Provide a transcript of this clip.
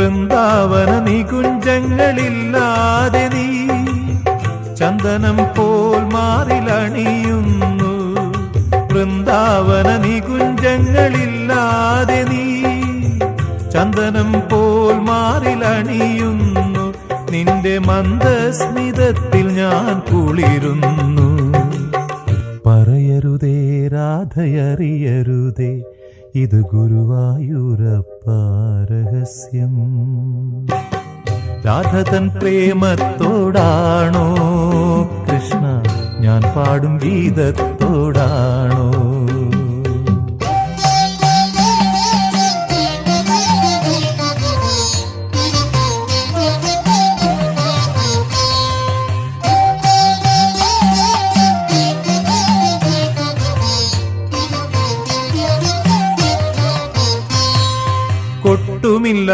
വൃന്ദാവന നികുഞ്ചങ്ങളില്ലാതെ നീ ചന്ദനം പോൽ മാറിലണിയുന്നു. വൃന്ദാവന നികുഞ്ചങ്ങളില്ലാതെ നീ ചന്ദനം പോൽ മാറിലണിയുന്നു. നിന്റെ മന്ദസ്മിതത്തിൽ ഞാൻ കുളിരുന്നു. പറയരുതേ രാധയറിയരുതേ, ഇത് ഗുരുവായൂരപ്പ രഹസ്യം. രാധതൻ പ്രേമത്തോടാണോ കൃഷ്ണ ഞാൻ പാടും ഗീതത്തോടാണോ? കൊട്ടുമില്ല